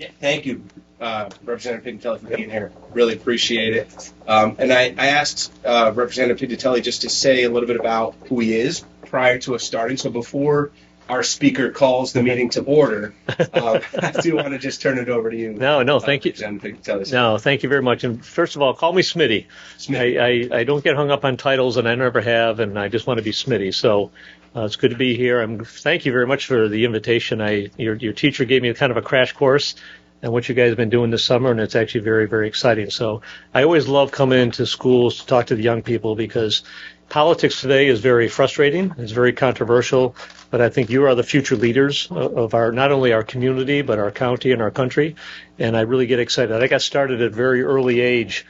Yeah, thank you, Representative Pignatelli, for being here. Really appreciate it. And I asked Representative Pignatelli just to say a little bit about who he is prior to us starting. So before our speaker calls the meeting to order, I do want to just turn it over to you. No, thank you. Representative Pignatelli. No, thank you very much. And first of all, call me Smitty. Smitty. I don't get hung up on titles, and I never have, and I just want to be Smitty. So it's good to be here. Thank you very much for the invitation. Your teacher gave me kind of a crash course on what you guys have been doing this summer, and it's actually very, very exciting. So I always love coming into schools to talk to the young people because politics today is very frustrating. It's very controversial, but I think you are the future leaders of our not only our community, but our county and our country. And I really get excited. I got started at a very early age,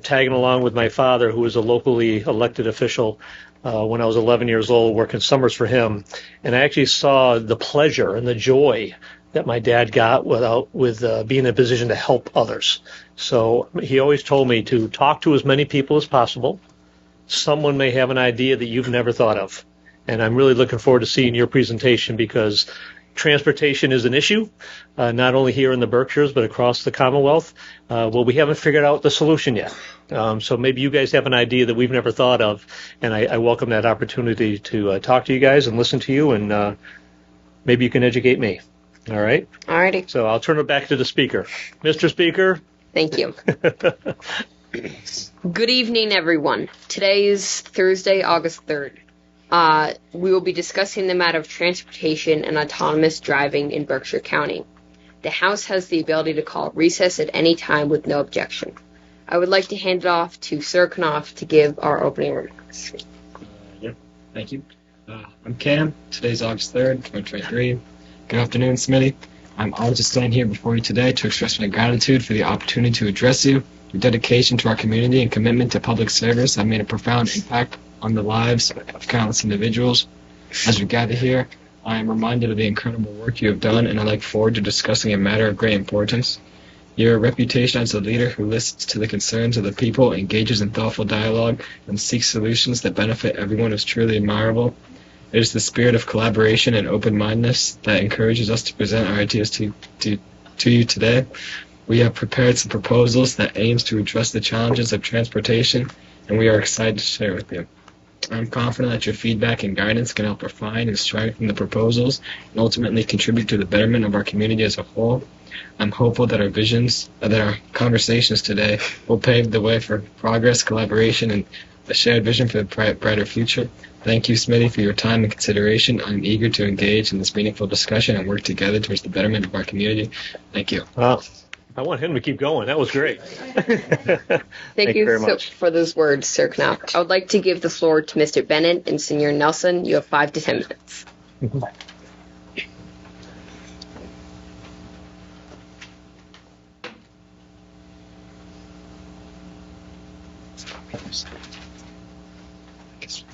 tagging along with my father, who was a locally elected official when I was 11 years old, working summers for him. And I actually saw the pleasure and the joy that my dad got with being in a position to help others. So he always told me to talk to as many people as possible. Someone may have an idea that you've never thought of. And I'm really looking forward to seeing your presentation because transportation is an issue, not only here in the Berkshires, but across the Commonwealth. Well, we haven't figured out the solution yet. So maybe you guys have an idea that we've never thought of, and I welcome that opportunity to talk to you guys and listen to you, and maybe you can educate me. All right? All righty. So I'll turn it back to the speaker. Mr. Speaker? Thank you. Good evening, everyone. Today is Thursday, August 3rd. We will be discussing the matter of transportation and autonomous driving in Berkshire County. The House has the ability to call recess at any time with no objection. I would like to hand it off to Sir Knopf to give our opening remarks. Thank you. I'm Cam. Today's August 3rd, 2023. Good afternoon, Smitty. I'm honored to stand here before you today to express my gratitude for the opportunity to address you. Your dedication to our community and commitment to public service have made a profound impact on the lives of countless individuals. As we gather here, I am reminded of the incredible work you have done, and I look forward to discussing a matter of great importance. Your reputation as a leader who listens to the concerns of the people, engages in thoughtful dialogue, and seeks solutions that benefit everyone is truly admirable. It is the spirit of collaboration and open-mindedness that encourages us to present our ideas to you today. We have prepared some proposals that aims to address the challenges of transportation, and we are excited to share with you. I'm confident that your feedback and guidance can help refine and strengthen the proposals and ultimately contribute to the betterment of our community as a whole. I'm hopeful that our conversations today will pave the way for progress, collaboration, and a shared vision for a brighter future. Thank you, Smitty, for your time and consideration. I'm eager to engage in this meaningful discussion and work together towards the betterment of our community. Thank you. Wow. I want him to keep going. That was great. Thank you very much for those words, Sir Knopf. I would like to give the floor to Mr. Bennett and Senior Nelson. You have 5 to 10 minutes.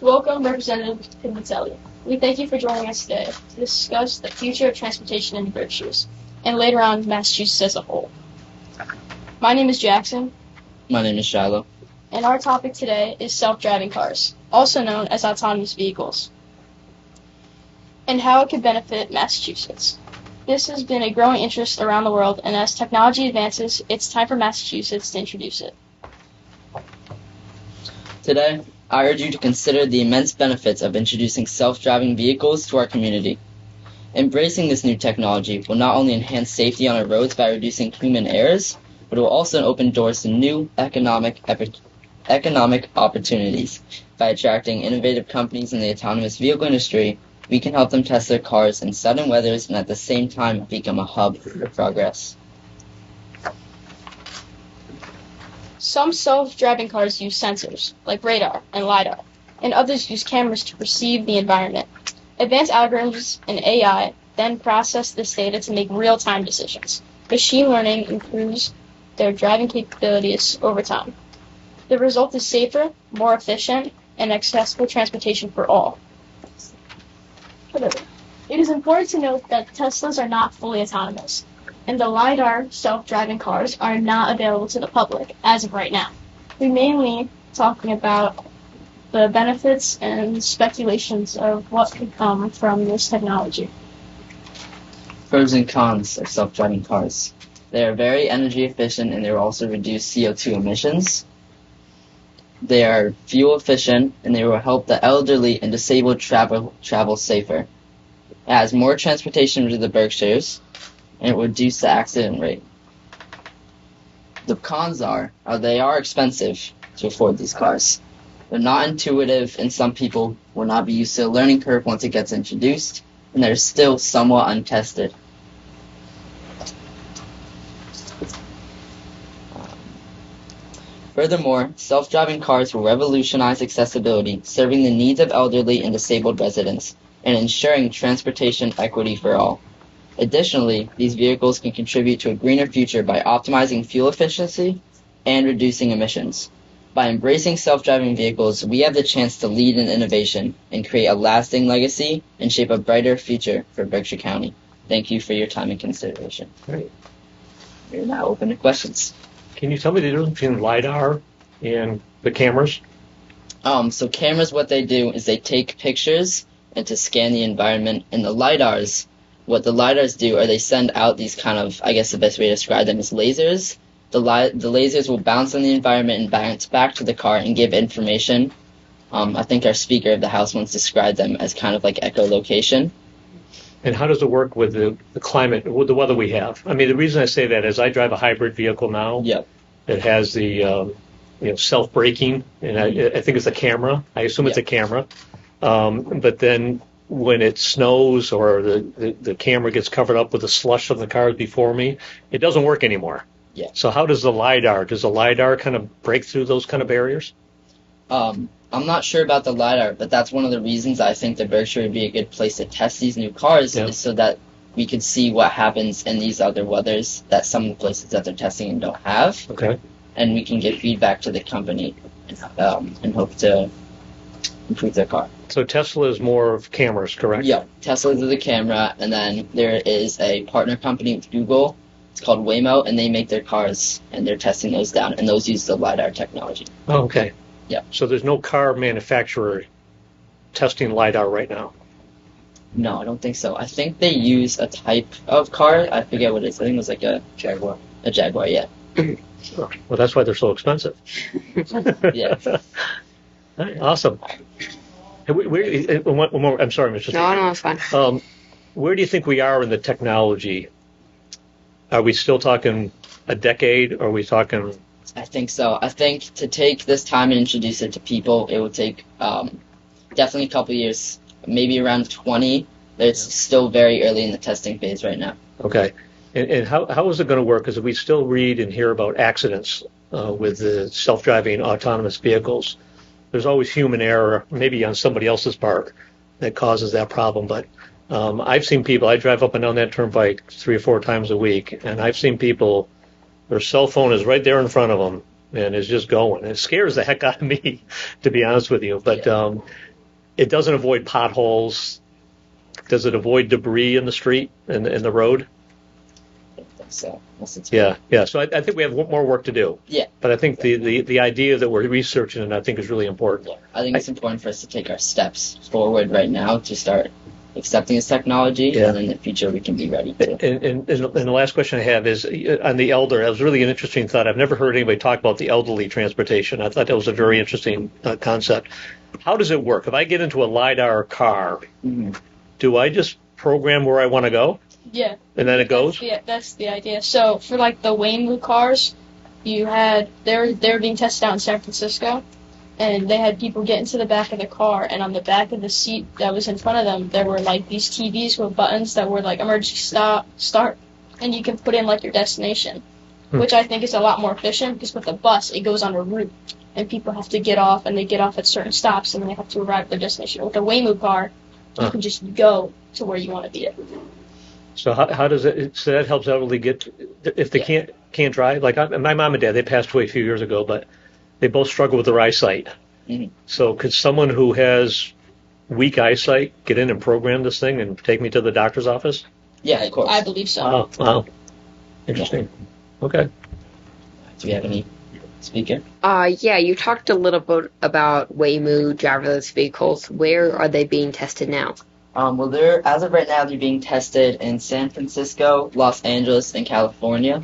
Welcome, Representative Pignatelli. We thank you for joining us today to discuss the future of transportation in the Berkshires, and later on Massachusetts as a whole. My name is Jackson. My name is Shiloh. And our topic today is self-driving cars, also known as autonomous vehicles, and how it could benefit Massachusetts. This has been a growing interest around the world, and as technology advances, it's time for Massachusetts to introduce it. Today, I urge you to consider the immense benefits of introducing self-driving vehicles to our community. Embracing this new technology will not only enhance safety on our roads by reducing human errors, but it will also open doors to new economic opportunities. By attracting innovative companies in the autonomous vehicle industry, we can help them test their cars in sudden weathers and at the same time become a hub for progress. Some self-driving cars use sensors, like radar and LiDAR, and others use cameras to perceive the environment. Advanced algorithms and AI then process this data to make real-time decisions. Machine learning improves their driving capabilities over time. The result is safer, more efficient, and accessible transportation for all. It is important to note that Teslas are not fully autonomous, and the LiDAR self-driving cars are not available to the public as of right now. We're mainly talking about the benefits and speculations of what could come from this technology. Pros and cons of self-driving cars. They are very energy efficient and they will also reduce CO2 emissions. They are fuel efficient and they will help the elderly and disabled travel safer. It has more transportation to the Berkshires and it will reduce the accident rate. The cons are they are expensive to afford these cars. They're not intuitive and some people will not be used to the learning curve once it gets introduced, and they're still somewhat untested. Furthermore, self-driving cars will revolutionize accessibility, serving the needs of elderly and disabled residents, and ensuring transportation equity for all. Additionally, these vehicles can contribute to a greener future by optimizing fuel efficiency and reducing emissions. By embracing self-driving vehicles, we have the chance to lead in innovation and create a lasting legacy and shape a brighter future for Berkshire County. Thank you for your time and consideration. Great. We're now open to questions. Can you tell me the difference between LiDAR and the cameras? So cameras, what they do is they take pictures and to scan the environment, and what the LiDARs do are they send out these kind of, I guess the best way to describe them is lasers. The lasers will bounce on the environment and bounce back to the car and give information. I think our Speaker of the House once described them as kind of like echolocation. And how does it work with the climate, with the weather we have? I mean, the reason I say that is I drive a hybrid vehicle now. Yep. It has the self-braking, and I think it's a camera. I assume it's a camera. But then when it snows or the camera gets covered up with the slush of the cars before me, it doesn't work anymore. Yeah. So how does the LiDAR kind of break through those kind of barriers? I'm not sure about the LiDAR, but that's one of the reasons I think the Berkshire would be a good place to test these new cars, is so that we could see what happens in these other weathers that some of the places that they're testing in don't have. Okay. And we can give feedback to the company and hope to improve their car. So Tesla is more of cameras, correct? Yeah, Tesla is the camera, and then there is a partner company with Google. It's called Waymo, and they make their cars, and they're testing those down, and those use the LiDAR technology. Oh, okay. Yeah. So there's no car manufacturer testing LiDAR right now? No, I don't think so. I think they use a type of car. I forget what it is. I think it was like a Jaguar. A Jaguar, yeah. Oh, well, that's why they're so expensive. Yeah. Awesome. One more. I'm sorry, Mr. No, it's fine. Where do you think we are in the technology? Are we still talking a decade, or are we talking... I think so. I think to take this time and introduce it to people, it would take definitely a couple years, maybe around 20. It's still very early in the testing phase right now. Okay. And how is it going to work? Because we still read and hear about accidents with the self-driving autonomous vehicles. There's always human error, maybe on somebody else's part, that causes that problem. But I've seen people, I drive up and down that turnpike 3 or 4 times a week, and I've seen people, their cell phone is right there in front of them and is just going. It scares the heck out of me, to be honest with you. But it doesn't avoid potholes. Does it avoid debris in the street and in the road? So yeah. So I think we have more work to do. Yeah. But I think the idea that we're researching it, I think, is really important. Yeah. I think it's important for us to take our steps forward right now to start accepting this technology, and in the future we can be ready to. And the last question I have is on the elder. That was really an interesting thought. I've never heard anybody talk about the elderly transportation. I thought that was a very interesting concept. How does it work? If I get into a LiDAR car, do I just program where I want to go? Yeah. And then it goes? That's the idea. So for like the Waymo cars, they're being tested out in San Francisco, and they had people get into the back of the car, and on the back of the seat that was in front of them, there were like these TVs with buttons that were like emergency start, and you can put in like your destination, which I think is a lot more efficient, because with the bus it goes on a route, and people have to get off, and they get off at certain stops, and then they have to arrive at their destination. With a Waymo car, you can just go to where you want to be at. So how does it? So that helps elderly get, if they can't drive. Like my mom and dad, they passed away a few years ago, but they both struggle with their eyesight. So could someone who has weak eyesight get in and program this thing and take me to the doctor's office? Yeah, of course. I believe so. Wow. Interesting. Okay. Do we have any speaker? Yeah, you talked a little bit about Waymo driverless vehicles. Where are they being tested now? Well, as of right now, they're being tested in San Francisco, Los Angeles, and California.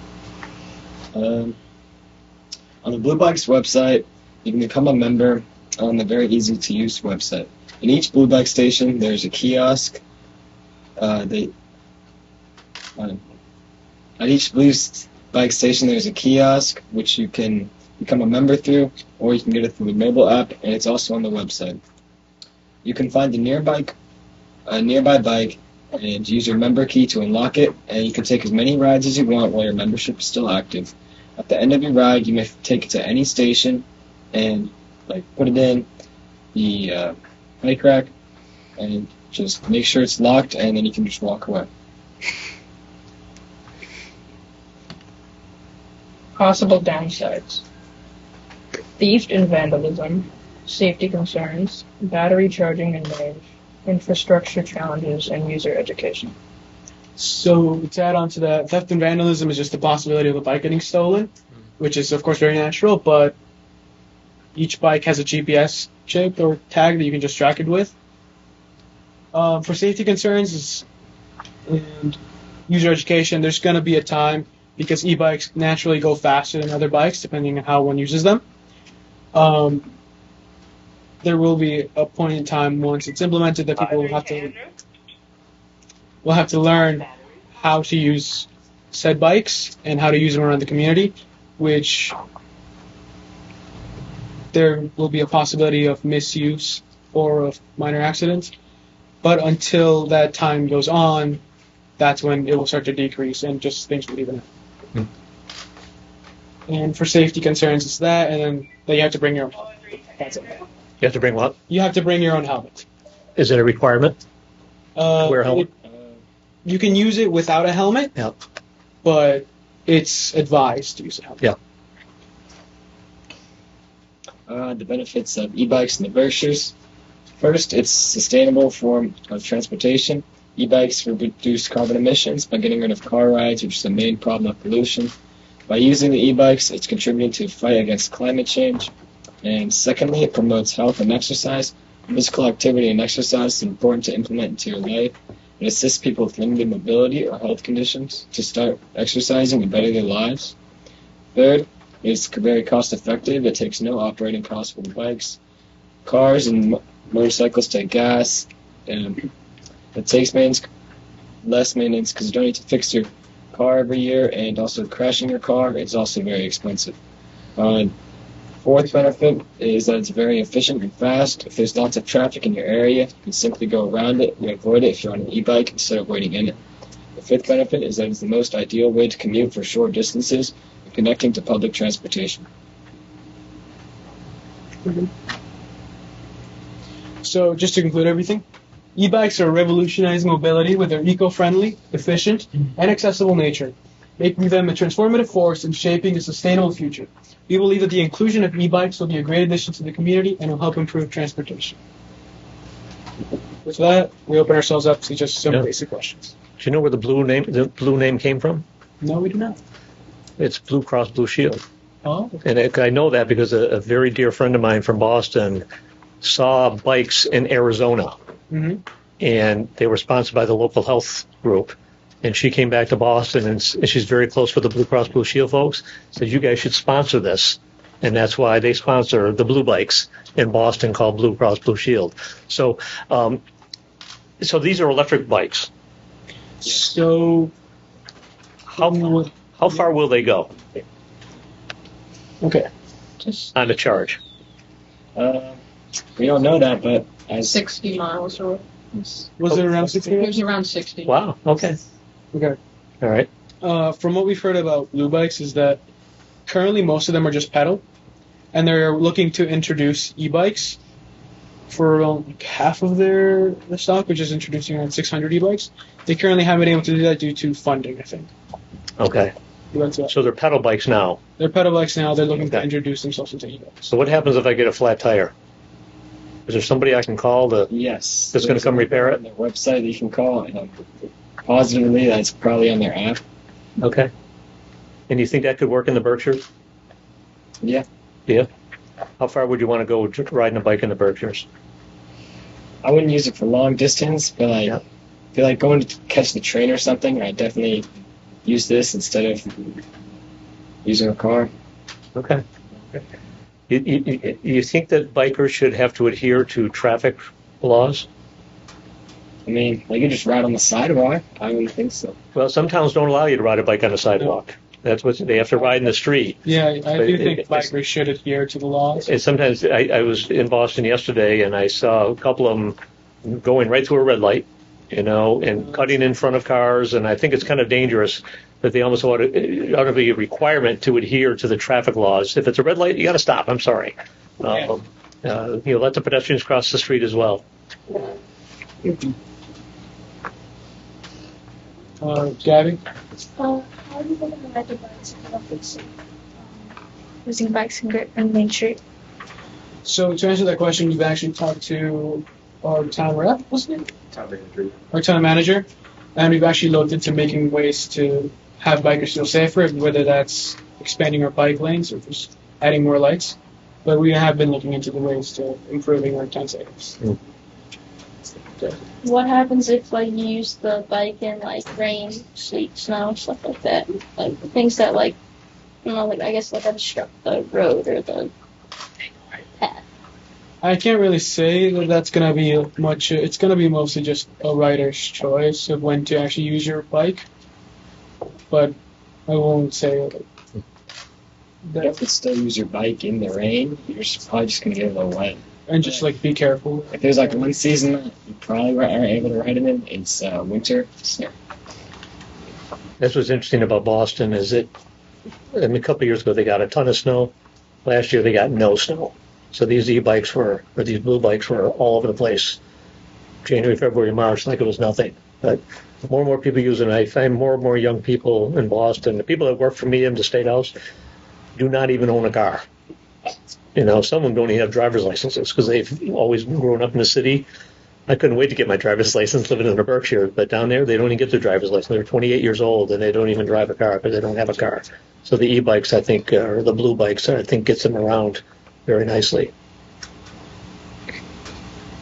On the Blue Bikes website, you can become a member on the very easy-to-use website. In each Blue Bike station, there's a kiosk. At each Blue Bike station, there's a kiosk which you can become a member through, or you can get it through the mobile app, and it's also on the website. You can find a nearby bike and use your member key to unlock it, and you can take as many rides as you want while your membership is still active. At the end of your ride, you may take it to any station and put it in the bike rack and just make sure it's locked, and then you can just walk away. Possible downsides: theft and vandalism, safety concerns, battery charging and range, infrastructure challenges, and user education. So to add on to that, theft and vandalism is just the possibility of a bike getting stolen, which is of course very natural, but each bike has a GPS chip or tag that you can just track it with. For safety concerns and user education, there's going to be a time, because e-bikes naturally go faster than other bikes depending on how one uses them. There will be a point in time once it's implemented that people will have to learn how to use said bikes and how to use them around the community, which there will be a possibility of misuse or of minor accidents. But until that time goes on, that's when it will start to decrease and just things will even out. And for safety concerns, it's that, and then you have to bring your own helmet. That's it. You have to bring what? You have to bring your own helmet. Is it a requirement? Wear a helmet? You can use it without a helmet, Yeah. but it's advised to use a helmet. Yeah. The benefits of e-bikes in the Berkshires. First, it's a sustainable form of transportation. E-bikes reduce carbon emissions by getting rid of car rides, which is the main problem of pollution. By using the e-bikes, it's contributing to the fight against climate change. And secondly, it promotes health and exercise. Physical activity and exercise is important to implement into your life. It assists people with limited mobility or health conditions to start exercising and better their lives. Third, it's very cost effective. It takes no operating costs for the bikes. Cars and motorcycles take gas, and it takes less maintenance because you don't need to fix your car every year, and also crashing your car is also very expensive. Fourth benefit is that it's very efficient and fast. If there's lots of traffic in your area, you can simply go around it. You avoid it if you're on an e-bike instead of waiting in it. The fifth benefit is that it's the most ideal way to commute for short distances and connecting to public transportation. So just to conclude everything, e-bikes are revolutionizing mobility with their eco-friendly, efficient, and accessible nature, making them a transformative force in shaping a sustainable future. We believe that the inclusion of e-bikes will be a great addition to the community and will help improve transportation. With that, we open ourselves up to just some basic questions. Do you know where the blue name came from? No, we do not. It's Blue Cross Blue Shield. Oh. And I know that because a very dear friend of mine from Boston saw bikes in Arizona, and they were sponsored by the local health group. And she came back to Boston, and she's very close with the Blue Cross Blue Shield folks, said, you guys should sponsor this. And that's why they sponsor the blue bikes in Boston called Blue Cross Blue Shield. So so these are electric bikes. So how far will they go okay. on the charge? We don't know that, but 60 miles or Was it around 60 it minutes? was around 60. Wow. Okay. Okay. All right. From what we've heard about blue bikes is that currently most of them are just pedal, and they're looking to introduce e-bikes for around half of their stock, which is introducing around 600 e-bikes. They currently haven't been able to do that due to funding, I think. Okay. So they're pedal bikes now. They're pedal bikes now. They're looking to introduce themselves into e-bikes. So what happens if I get a flat tire? Is there somebody I can call that's going to come repair it? On their website you can call. Positively, that's probably on their app. Okay. And you think that could work in the Berkshires? Yeah. Yeah. How far would you want to go riding a bike in the Berkshires? I wouldn't use it for long distance, but I feel like going to catch the train or something, I definitely use this instead of using a car. Okay. You think that bikers should have to adhere to traffic laws? I mean, they can just ride on the sidewalk. I wouldn't think so. Well, some towns don't allow you to ride a bike on a sidewalk. That's what they have to ride in the street. Yeah, I But do think bikers should adhere to the laws. And sometimes I was in Boston yesterday and I saw a couple of them going right through a red light, and cutting in front of cars. And I think it's kind of dangerous that they almost ought to be a requirement to adhere to the traffic laws. If it's a red light, you got to stop. I'm sorry. Let the pedestrians cross the street as well. Gabby? How are you going to ride the bikes if you don't fix it? Using bikes in Main Street. So to answer that question, we've actually talked to our town rep, wasn't it? Town manager. Our town manager, and we've actually looked into making ways to have bikers feel safer, whether that's expanding our bike lanes or just adding more lights. But we have been looking into the ways to improving our town safety. What happens if you use the bike in rain, sleet, snow, stuff like that? Like things that I guess obstruct the road or the path. I can't really say that that's gonna be much. It's gonna be mostly just a rider's choice of when to actually use your bike. But I won't say You have to still use your bike in the rain. You're probably just going to get a little wet. And just be careful. If there's one season that you probably aren't able to ride it in, it's winter. So. That's what's interesting about Boston is that a couple of years ago they got a ton of snow. Last year they got no snow. So these e-bikes these blue bikes were all over the place. January, February, March, like it was nothing. But more and more people using it. I find more and more young people in Boston, the people that work for me in the State House, do not even own a car. Some of them don't even have driver's licenses because they've always grown up in the city. I couldn't wait to get my driver's license living in the Berkshire, but down there they don't even get their driver's license. They're 28 years old and they don't even drive a car because they don't have a car. So the e-bikes, I think, or the blue bikes, I think gets them around very nicely.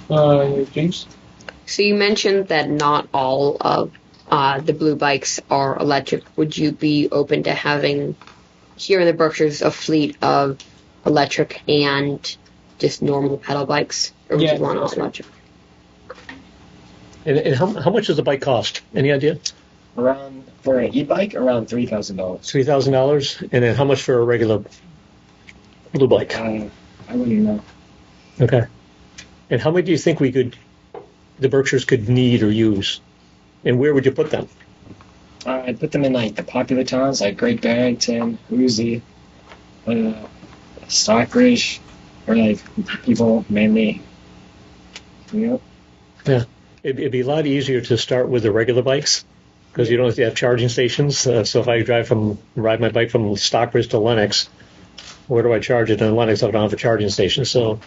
James? So you mentioned that not all of the blue bikes are electric. Would you be open to having here in the Berkshires a fleet of electric and just normal pedal bikes, or would you want all electric? And how much does the bike cost? Any idea? For an e-bike, around $3,000. $3,000, and then how much for a regular blue bike? I wouldn't know. Okay. And how many do you think the Berkshires could need or use? And where would you put them? I'd put them in the popular towns like Great Barrington, Woozy, Stockbridge, where people mainly. Yeah, it'd be a lot easier to start with the regular bikes because you don't have to have charging stations. So if I ride my bike from Stockbridge to Lenox, where do I charge it? In Lenox, I don't have a charging station. So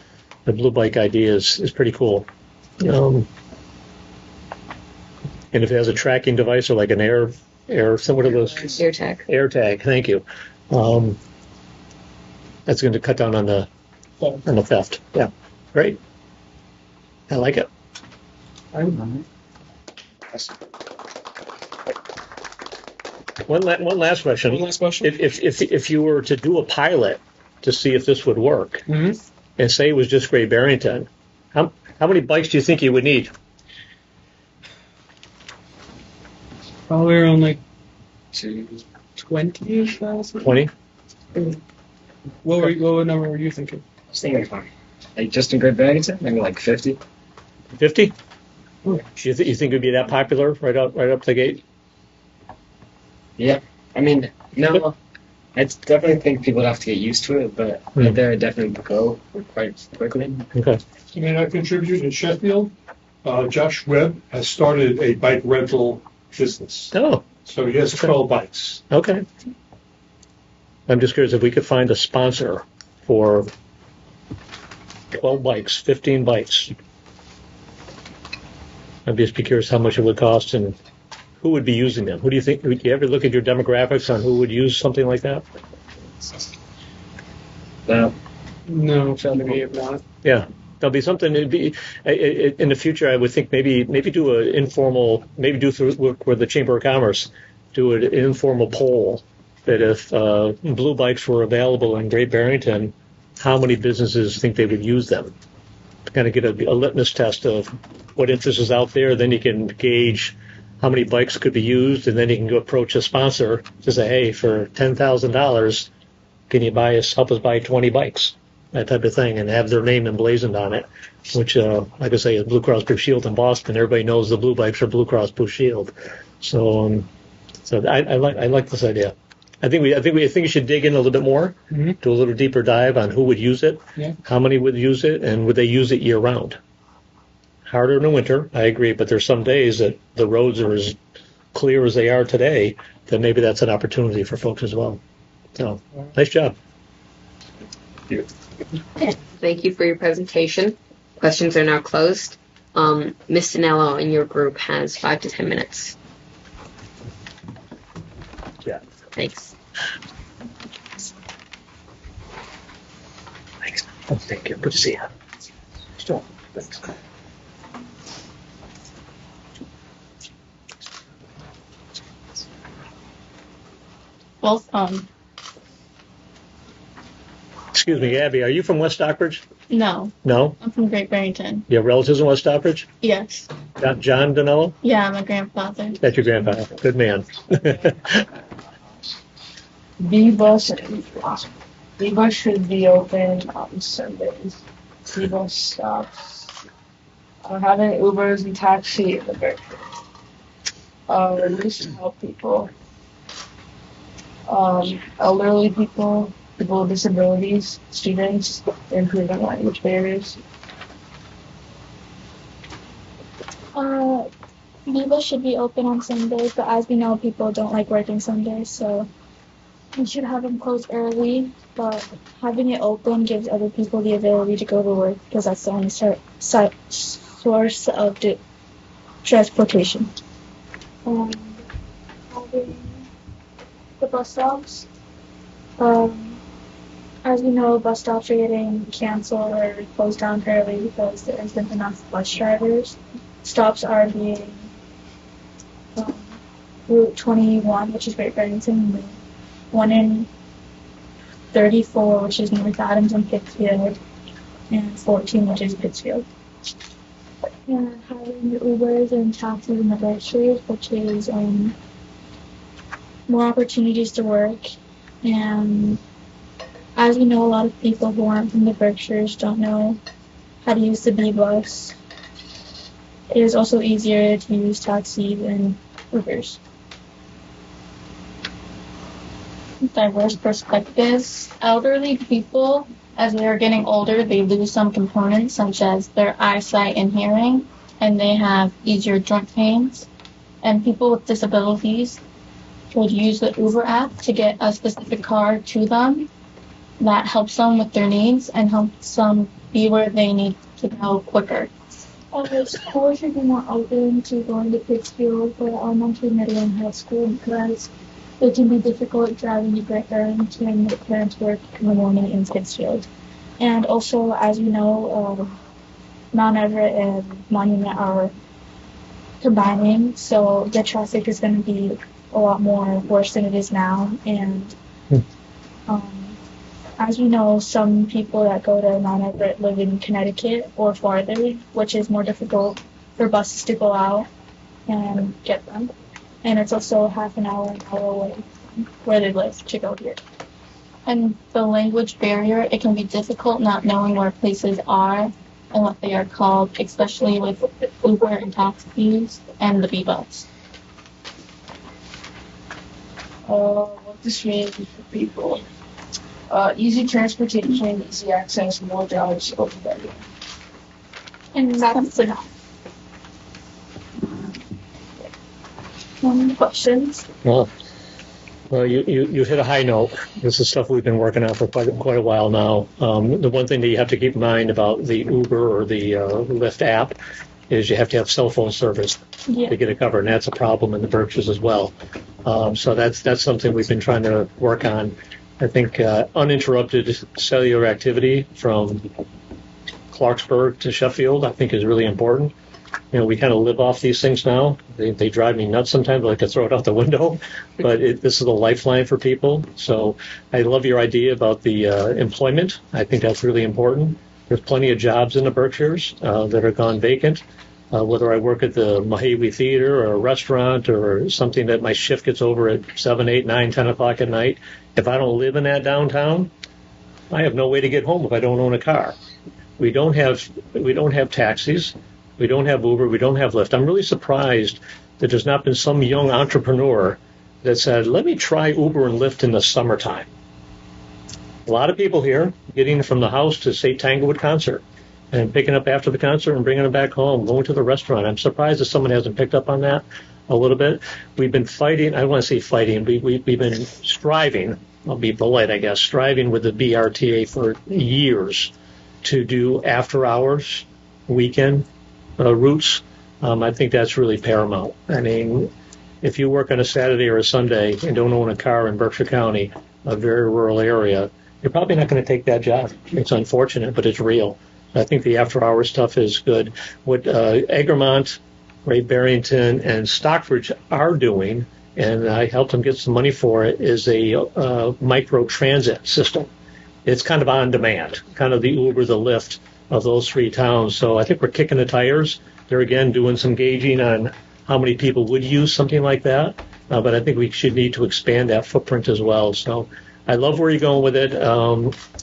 the blue bike idea is pretty cool. And if it has a tracking device or an air, what are those? AirTag. AirTag, thank you. That's going to cut down on the theft. Yeah, great. I like it. One last question. One last question. If you were to do a pilot to see if this would work, Mm-hmm. and say it was just Great Barrington, how many bikes do you think you would need? Probably around 20,000. 20? What number were you thinking? I was thinking just in Great Barrington, maybe 50. 50? You think it would be that popular right up the gate? Yeah. I mean, no. I definitely think people would have to get used to it, but they're definitely go quite quickly. Okay. May I contribute? In Sheffield, Josh Webb has started a bike rental business. Oh. So he has 12 bikes. Okay. I'm just curious if we could find a sponsor for 12 bikes, 15 bikes. I'd just be curious how much it would cost and who would be using them. Who do you think? Would you ever look at your demographics on who would use something like that? No, sadly, not. Yeah. There'll be something. It'd be in the future. I would think maybe do an informal, maybe do through work with the Chamber of Commerce, do an informal poll that if blue bikes were available in Great Barrington, how many businesses think they would use them? To kind of get a litmus test of what interest is out there. Then you can gauge how many bikes could be used, and then you can go approach a sponsor to say, hey, for $10,000, can you help us buy 20 bikes? That type of thing, and have their name emblazoned on it, which, like I say, is Blue Cross Blue Shield in Boston. Everybody knows the blue bikes are Blue Cross Blue Shield. So I like this idea. I think we should dig in a little bit more, do a little deeper dive on who would use it, how many would use it, and would they use it year round? Harder in the winter, I agree, but there's some days that the roads are as clear as they are today, that maybe that's an opportunity for folks as well. So, nice job. Thank you for your presentation. Questions are now closed. Ms. Danello and your group has 5 to 10 minutes. Yeah. Thanks. Thanks. Oh, thank you. Good to see you. Sure. Thanks. Both, Excuse me, Abby, are you from West Stockbridge? no, No? I'm from Great Barrington. You have relatives in West Stockbridge? Yes. John Danello? Yeah, my grandfather. That's your grandfather. Good man. B-bus should be open on Sundays. B-bus stops. Having Ubers and taxi in the Berkshire. This should help people. Elderly people, people with disabilities, students, improving language barriers. Viva should be open on Sundays, but as we know, people don't like working Sundays, so we should have them closed early. But having it open gives other people the ability to go to work because that's the only source of transportation. Having the bus stops. As we know, bus stops are getting canceled or closed down early because there isn't enough bus drivers. Stops are being Route 21, which is Great Barrington, 1 in 34, which is North Adams and Pittsfield, and 14, which is Pittsfield. And having the Ubers and taxis in the Berkshires, which is more opportunities to work. And as we know, a lot of people who aren't from the Berkshires don't know how to use the B-bus. It is also easier to use taxis and Ubers. Diverse perspectives. Elderly people, as they are getting older, they lose some components such as their eyesight and hearing, and they have easier joint pains. And people with disabilities could use the Uber app to get a specific car to them that helps them with their needs and helps them be where they need to go quicker. Schools should be more open to going to Pittsfield for elementary, middle, and high school because it can be difficult driving to Great Barrington with parents work in the morning in Pittsfield. And also, as you know, Mount Everett and Monument are combining, so the traffic is going to be a lot more worse than it is now. And as we know, some people that go to Mount Everett live in Connecticut or farther, which is more difficult for buses to go out and get them. And it's also half an hour away from where they live to go here. And the language barrier, it can be difficult not knowing where places are and what they are called, especially with Uber and taxis and the B-bus. What this means for people. Easy transportation, easy access, more jobs, open better. And that's enough. Questions? Well, you hit a high note. This is stuff we've been working on for quite a while now. The one thing that you have to keep in mind about the Uber or the Lyft app is you have to have cell phone service to get it covered, and that's a problem in the Berkshires as well. So that's something we've been trying to work on. I think uninterrupted cellular activity from Clarksburg to Sheffield, I think, is really important. We kind of live off these things now. They drive me nuts sometimes. I like to throw it out the window, but this is a lifeline for people. So I love your idea about the employment. I think that's really important. There's plenty of jobs in the Berkshires that are gone vacant. Whether I work at the Mahawi Theater or a restaurant or something that my shift gets over at 7, 8, 9, 10 o'clock at night, if I don't live in that downtown, I have no way to get home if I don't own a car. We don't have taxis. We don't have Uber. We don't have Lyft. I'm really surprised that there's not been some young entrepreneur that said, let me try Uber and Lyft in the summertime. A lot of people here getting from the house to, say, Tanglewood concert and picking up after the concert and bringing them back home, going to the restaurant. I'm surprised that someone hasn't picked up on that a little bit. We've been fighting. I don't want to say fighting. We've been striving. I'll be polite, I guess, striving with the BRTA for years to do after-hours, weekend routes. I think that's really paramount. I mean, if you work on a Saturday or a Sunday and don't own a car in Berkshire County, a very rural area, you're probably not going to take that job. It's unfortunate, but it's real. I think the after-hours stuff is good. What Egremont, Ray Barrington, and Stockbridge are doing, and I helped them get some money for it, is a micro-transit system. It's kind of on demand, kind of the Uber, the Lyft of those three towns. So I think we're kicking the tires. They're, again, doing some gauging on how many people would use something like that. But I think we should need to expand that footprint as well. So I love where you're going with it.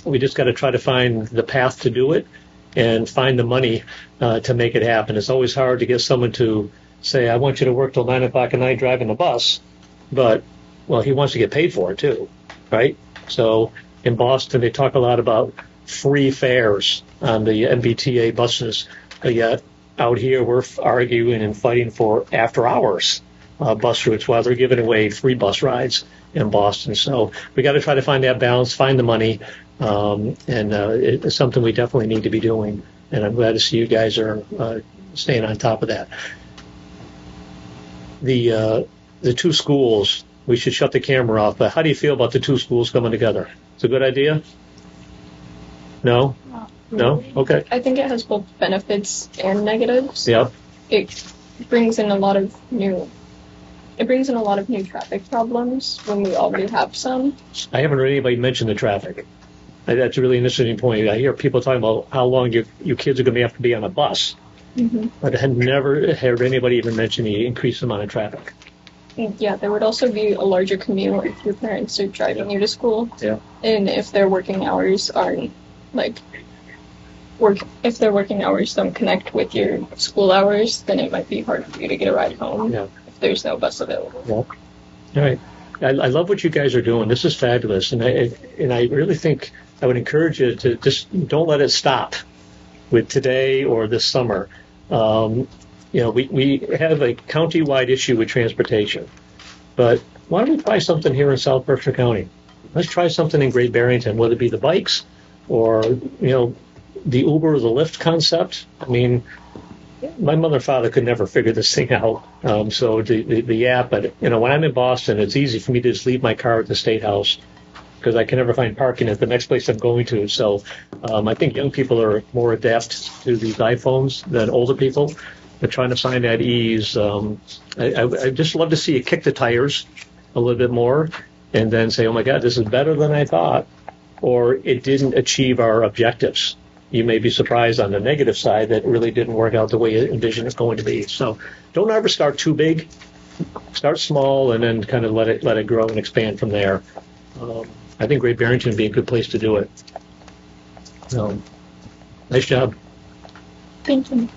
We just got to try to find the path to do it and find the money to make it happen. It's always hard to get someone to say, I want you to work till 9 o'clock at night driving the bus. But, well, he wants to get paid for it, too, right? So in Boston, they talk a lot about free fares on the MBTA buses. Yet out here, we're arguing and fighting for after-hours bus routes while they're giving away free bus rides in Boston. So we got to try to find that balance, find the money, and it's something we definitely need to be doing. And I'm glad to see you guys are staying on top of that. The two schools, we should shut the camera off, but how do you feel about the two schools coming together? It's a good idea? No? No? Okay. I think it has both benefits and negatives. Yep. It brings in a lot of new traffic problems when we already have some. I haven't heard anybody mention the traffic. That's a really interesting point. I hear people talking about how long your kids are going to have to be on a bus. Mm-hmm. But I had never heard anybody even mention the increased amount of traffic. Yeah, there would also be a larger commute if your parents are driving you to school. Yeah. And if their working hours aren't if their working hours don't connect with your school hours, then it might be hard for you to get a ride home if there's no bus available. Yeah. All right. I love what you guys are doing. This is fabulous, and I really think I would encourage you to just don't let it stop with today or this summer. We have a county-wide issue with transportation, but why don't we try something here in South Berkshire County? Let's try something in Great Barrington, whether it be the bikes or the Uber or the Lyft concept. I mean, my mother and father could never figure this thing out. So the app, but when I'm in Boston, it's easy for me to just leave my car at the State House because I can never find parking at the next place I'm going to. So I think young people are more adept to these iPhones than older people. But trying to find that ease, I just love to see you kick the tires a little bit more and then say, oh my God, this is better than I thought, or it didn't achieve our objectives. You may be surprised on the negative side that it really didn't work out the way you envisioned it's going to be. So don't ever start too big. Start small and then kind of let it grow and expand from there. I think Great Barrington would be a good place to do it. So, nice job. Thank you.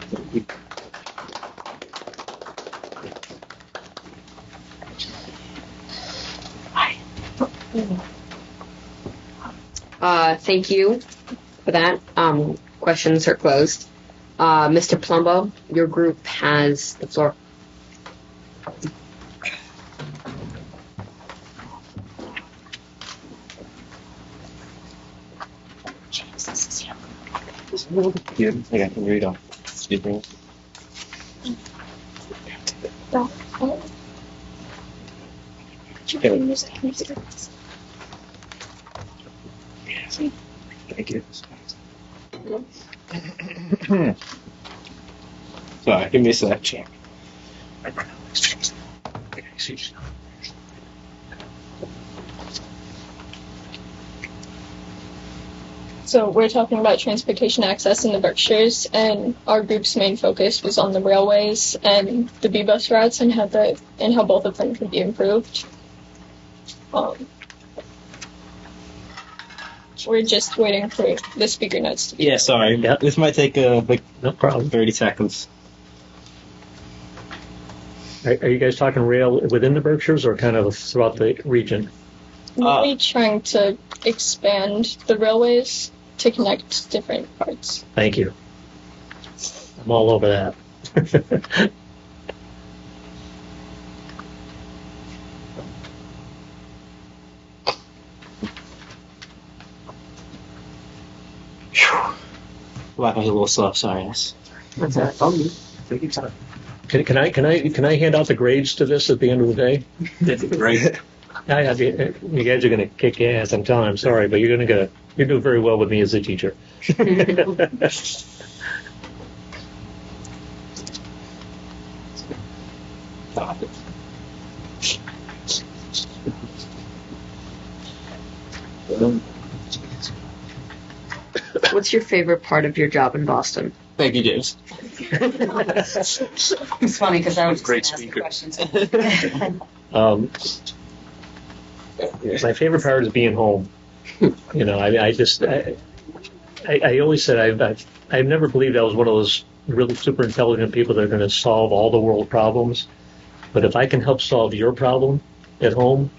Thank you for that. Questions are closed. Mr. Plumbo, your group has the floor. I can read off. Excuse me. Thank you. Sorry, give me a sec. So we're talking about transportation access in the Berkshires, and our group's main focus was on the railways and the B-bus routes and how both of them could be improved. We're just waiting for the speaker notes to be. Yeah, sorry. Yep. This might take No problem. 30 seconds. Are you guys talking rail within the Berkshires or kind of throughout the region? Really trying to expand the railways to connect different parts. Thank you. I'm all over that. Wi-Fi's a little slow, sorry. Can I hand out the grades to this at the end of the day? That's great. You guys are going to kick ass. I'm telling. I'm sorry, but you're doing very well with me as a teacher. What's your favorite part of your job in Boston? Thank you, James. It's funny because I was Great just speaker. asking questions. My favorite part is being home. You know, I always said I've never believed I was one of those really super intelligent people that are going to solve all the world problems. But if I can help solve your problem at home,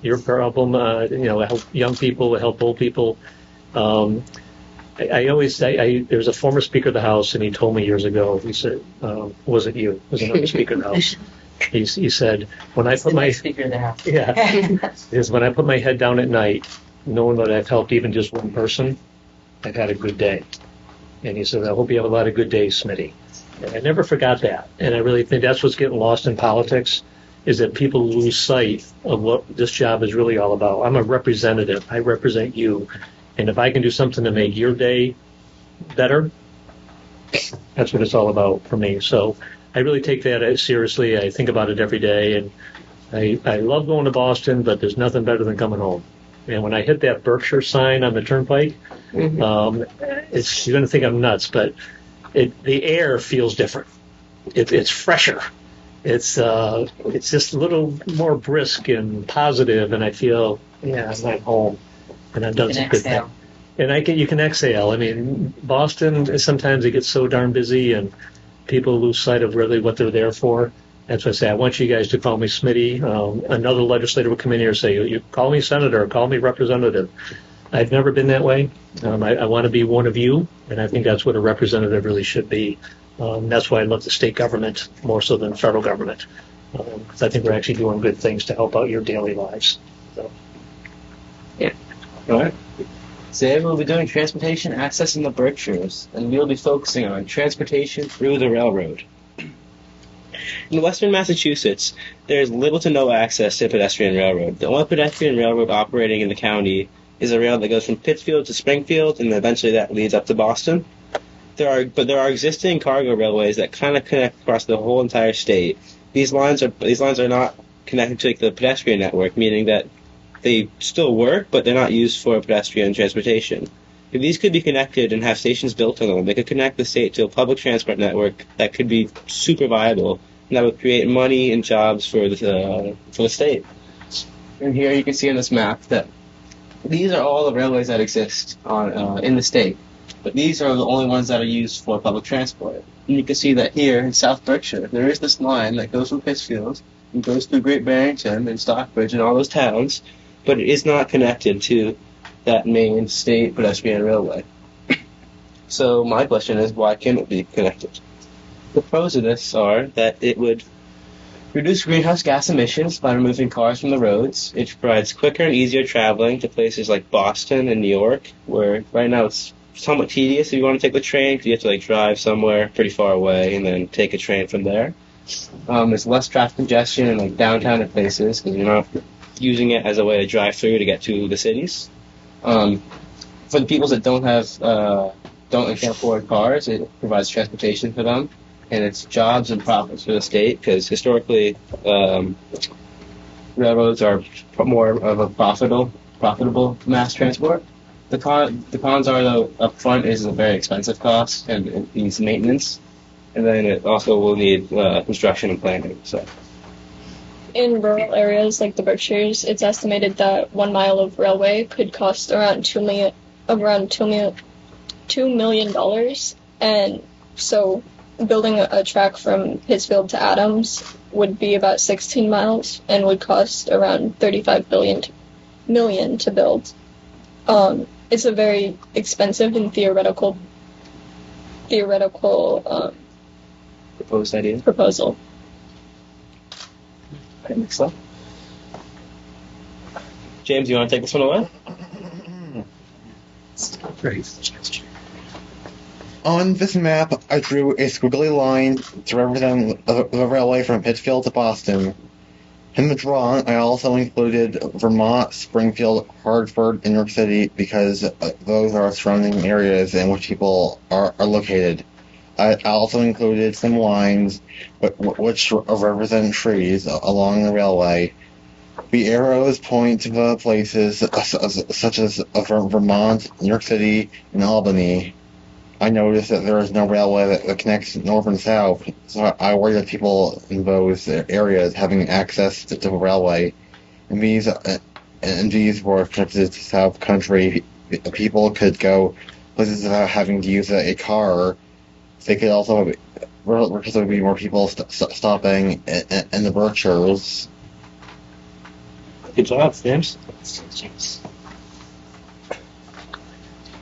your problem, help young people, help old people. There's a former Speaker of the House, and he told me years ago. He said, "Was it you? Was another Speaker of the House?" He said, "When I put my Speaker of the House. is when I put my head down at night, knowing that I've helped even just one person, I've had a good day." And he said, "I hope you have a lot of good days, Smitty." And I never forgot that. And I really think that's what's getting lost in politics, is that people lose sight of what this job is really all about. I'm a representative. I represent you. And if I can do something to make your day better, that's what it's all about for me. So I really take that seriously. I think about it every day. And I love going to Boston, but there's nothing better than coming home. And when I hit that Berkshire sign on the turnpike, you're going to think I'm nuts, but the air feels different. It's fresher. It's just a little more brisk and positive, and I feel, I'm at home, and I've done some good things. And you can exhale. I mean, Boston, sometimes it gets so darn busy, and people lose sight of really what they're there for. That's why I say I want you guys to call me Smitty. Another legislator will come in here and say, you call me senator, call me representative. I've never been that way. I want to be one of you, and I think that's what a representative really should be. That's why I love the state government more so than federal government, because I think we're actually doing good things to help out your daily lives. So. Yeah. All right. Today we'll be doing transportation access in the Berkshires, and we'll be focusing on transportation through the railroad. In western Massachusetts, there is little to no access to a pedestrian railroad. The only pedestrian railroad operating in the county is a rail that goes from Pittsfield to Springfield, and eventually that leads up to Boston. There are existing cargo railways that kind of connect across the whole entire state. These lines are not connected to the pedestrian network, meaning that they still work, but they're not used for pedestrian transportation. If these could be connected and have stations built on them, they could connect the state to a public transport network that could be super viable, and that would create money and jobs for the state. And here you can see on this map that these are all the railways that exist in the state, but these are the only ones that are used for public transport. And you can see that here in South Berkshire, there is this line that goes from Pittsfield and goes through Great Barrington and Stockbridge and all those towns, but it is not connected to that main state pedestrian railway. So my question is, why can't it be connected? The pros of this are that it would reduce greenhouse gas emissions by removing cars from the roads. It provides quicker and easier traveling to places like Boston and New York, where right now it's somewhat tedious if you want to take the train, because you have to drive somewhere pretty far away and then take a train from there. There's less traffic congestion in downtown and places, because you're not using it as a way to drive through to get to the cities. For the people that can't afford cars, it provides transportation for them. and it's jobs and profits for the state, because historically railroads are more of a profitable mass transport. The cons are, though, up front is a very expensive cost and it needs maintenance, and then it also will need construction and planning. So. In rural areas like the Berkshires, it's estimated that 1 mile of railway could cost around $2 million, and so building a track from Pittsfield to Adams would be about 16 miles and would cost around $35 million to build. It's a very expensive and theoretical Proposed idea. proposal. Okay, next slide. James, you want to take this one away? On this map, I drew a squiggly line to represent the railway from Pittsfield to Boston. In the drawing, I also included Vermont, Springfield, Hartford, and New York City because those are surrounding areas in which people are located. I also included some lines which represent trees along the railway. The arrows point to the places such as Vermont, New York City, and Albany. I noticed that there is no railway that connects north and south, so I worry that people in those areas having access to the railway, and these were connected to South Country. People could go places without having to use a car. They could also, because there would be more people stopping in the Berkshires. Good job, James.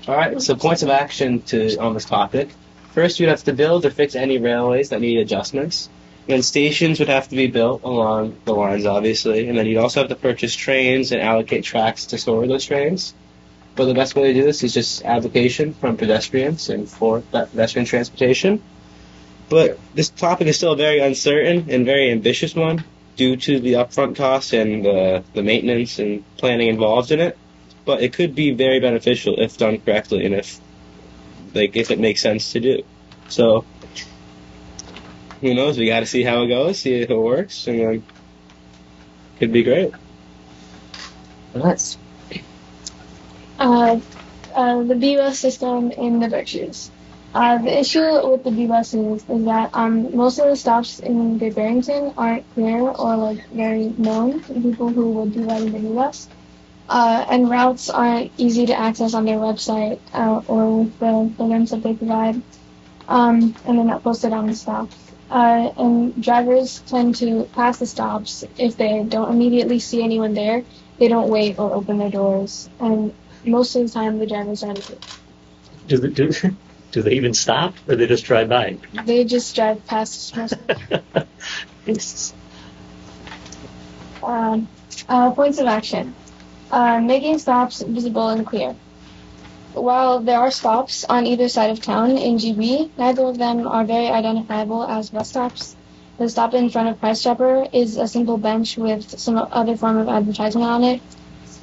All right, so points of action on this topic. First, you'd have to build or fix any railways that need adjustments. Then stations would have to be built along the lines, obviously. And then you'd also have to purchase trains and allocate tracks to store those trains. But the best way to do this is just advocation from pedestrians and for pedestrian transportation. But this topic is still a very uncertain and very ambitious one due to the upfront costs and the maintenance and planning involved in it. But it could be very beneficial if done correctly and if it makes sense to do. So, who knows? We got to see how it goes, see if it works, and then could be great. Nice. The B-bus system in the Berkshires. The issue with the B-buses is that most of the stops in Great Barrington aren't clear or very known to people who would be riding the B-bus. And routes aren't easy to access on their website or with the programs that they provide, and they're not posted on the stops. And drivers tend to pass the stops if they don't immediately see anyone there. They don't wait or open their doors, and most of the time the drivers are Do they even stop, or they just drive by? They just drive past most of them. Points of action. Making stops visible and clear. While there are stops on either side of town in GB, neither of them are very identifiable as bus stops. The stop in front of Price Chopper is a simple bench with some other form of advertisement on it,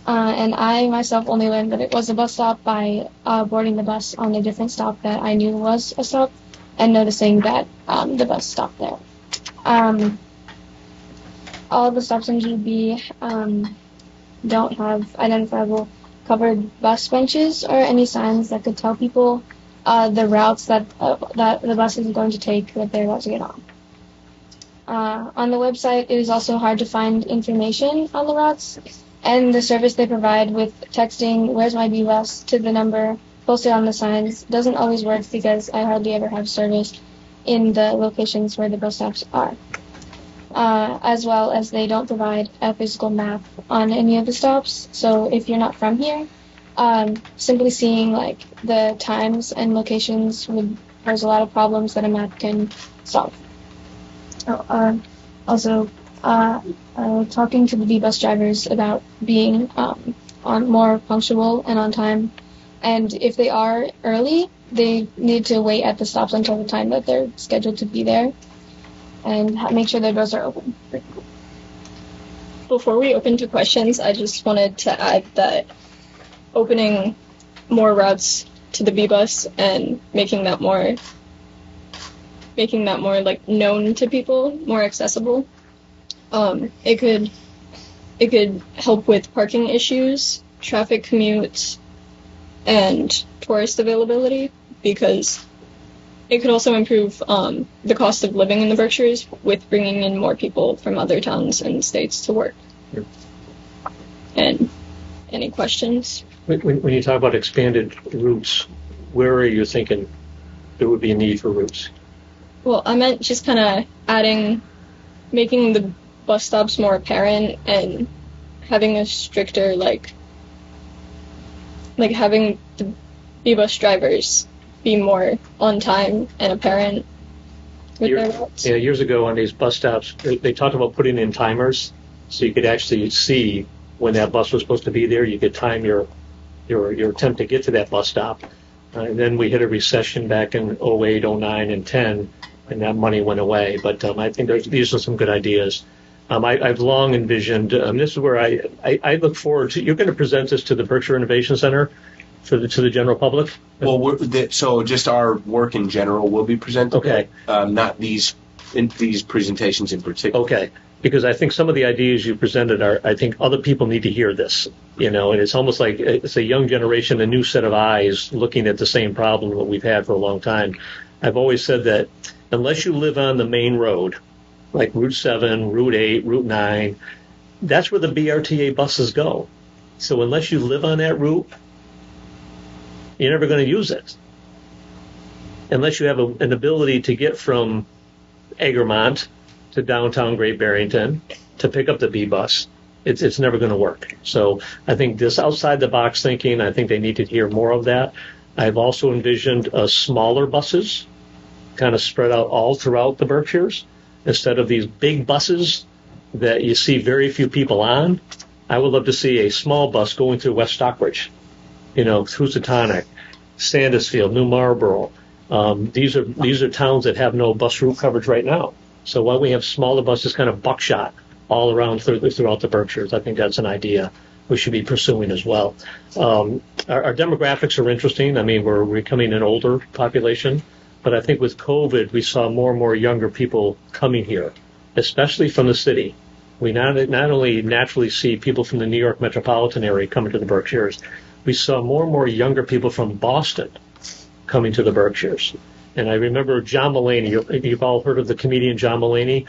and I myself only learned that it was a bus stop by boarding the bus on a different stop that I knew was a stop and noticing that the bus stopped there. All the stops in GB don't have identifiable covered bus benches or any signs that could tell people the routes that the bus is going to take that they're about to get on. On the website, it is also hard to find information on the routes, and the service they provide with texting "Where's my B-bus" to the number posted on the signs doesn't always work because I hardly ever have service in the locations where the bus stops are. As well as they don't provide a physical map on any of the stops. So if you're not from here, simply seeing the times and locations would pose a lot of problems that a map can solve. Also, talking to the B-bus drivers about being more punctual and on time, and if they are early, they need to wait at the stops until the time that they're scheduled to be there, and make sure their doors are open. Before we open to questions, I just wanted to add that opening more routes to the B-bus and making that more making that more like known to people, more accessible. It could help with parking issues, traffic commutes, and tourist availability, because it could also improve the cost of living in the Berkshires with bringing in more people from other towns and states to work. Sure. And any questions? When you talk about expanded routes, where are you thinking there would be a need for routes? Well, I meant just kind of making the bus stops more apparent and having a stricter, like having the B-bus drivers be more on time and apparent with their routes. Yeah, years ago on these bus stops, they talked about putting in timers so you could actually see when that bus was supposed to be there. You could time your attempt to get to that bus stop. And then we hit a recession back in 08, 09, and 10, and that money went away. But I think these are some good ideas. I've long envisioned, this is where I look forward to, you're going to present this to the Berkshire Innovation Center to the general public? Well, so just our work in general will be presented. Okay. Not these presentations in particular. Okay. Because I think some of the ideas you presented I think other people need to hear this, and it's almost like it's a young generation, a new set of eyes looking at the same problem that we've had for a long time. I've always said that unless you live on the main road, like Route 7, Route 8, Route 9, that's where the BRTA buses go. So unless you live on that route, you're never going to use it. Unless you have an ability to get from Egremont to downtown Great Barrington to pick up the B bus, it's never going to work. So I think this outside the box thinking, I think they need to hear more of that. I've also envisioned smaller buses kind of spread out all throughout the Berkshires instead of these big buses that you see very few people on. I would love to see a small bus going through West Stockbridge, through Setonic, Sandusfield, New Marlboro. These are towns that have no bus route coverage right now. So why don't we have smaller buses, kind of buckshot, all around throughout the Berkshires? I think that's an idea we should be pursuing as well. Our demographics are interesting. I mean, we're becoming an older population, but I think with COVID, we saw more and more younger people coming here, especially from the city. We not only naturally see people from the New York metropolitan area coming to the Berkshires, we saw more and more younger people from Boston coming to the Berkshires. And I remember John Mulaney. You've all heard of the comedian John Mulaney,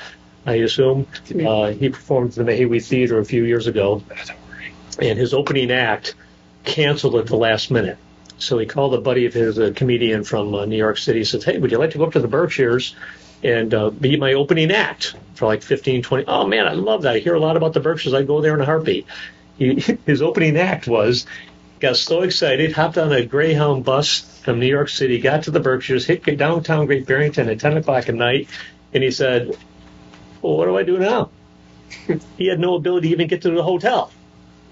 I assume. He performed at the Mahawi Theater a few years ago. And his opening act canceled at the last minute. So he called a buddy of his, a comedian from New York City, says, hey, would you like to go up to the Berkshires and be my opening act for like 15, 20? Oh, man, I love that. I hear a lot about the Berkshires. I'd go there in a heartbeat. His opening act got so excited, hopped on a Greyhound bus from New York City, got to the Berkshires, hit downtown Great Barrington at 10 o'clock at night, and he said, well, what do I do now? He had no ability to even get to the hotel